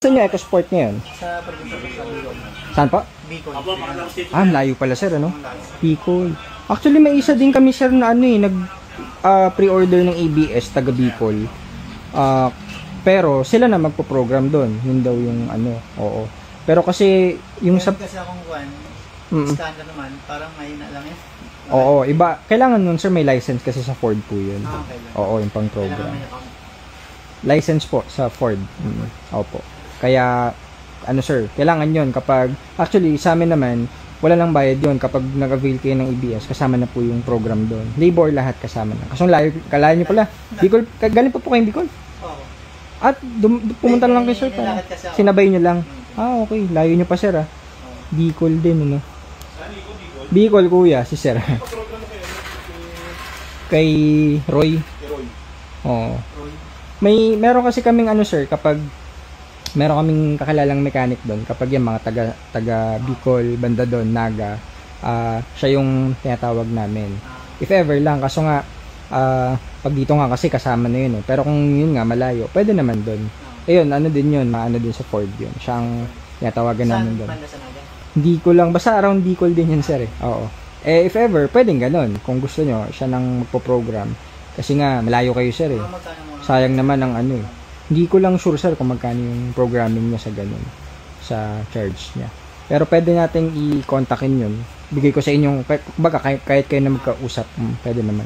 Saan yung EcoSport ngayon? Sa probinsya po, sa Bicol. Saan pa? Bicol. Layo pala sir, ano? Bicol. Actually, may isa din kami sir na ano eh, pre-order ng ABS taga Bicol. Pero sila na magpo-program doon. Yun daw yung ano, oo. Pero kasi yung sa kasi akong scanner naman, parang mahina lang eh. Oo, iba. Kailangan nun sir may license kasi sa Ford po yun. Okay. Oo, yung pang program. License po sa Ford. Opo. Kaya ano sir, kailangan yun kapag actually sa amin naman wala lang bayad yun kapag nag-avail kayo ng ABS, kasama na po yung program doon. Labor lahat kasama na. Kasi kalayo nyo pala. Bicol, galing pa po kayong Bicol? Oo. At pumunta lang kayo sir. Sinabay nyo lang. Okay. Layo nyo pa sir Bicol din, ano? Bicol kuya, si sir. Kay Roy. Oo. Meron kasi kaming ano sir, kapag meron kaming kakilalang mechanic doon, kapag yung mga taga Bicol, banda doon, Naga, siya yung tinatawag namin. If ever lang, kaso nga, pag dito nga kasi kasama na yun eh. Pero kung yun nga, malayo, pwede naman doon. Ayun, ano din yun, ano din sa Ford yun. Siyang tinatawagan namin doon. Hindi ko lang, basta around Bicol din yun sir eh. Oo. If ever, pwedeng ganun. Kung gusto nyo, siya nang magpo-program. Kasi nga, malayo kayo sir eh. Sayang naman ang ano eh. Hindi ko lang sure sir kung magkano yung programming niya sa ganun, sa charge niya. Pero pwede nating i-contactin yun. Bigay ko sa inyong, baga kahit kayo na magkausap, pwede naman.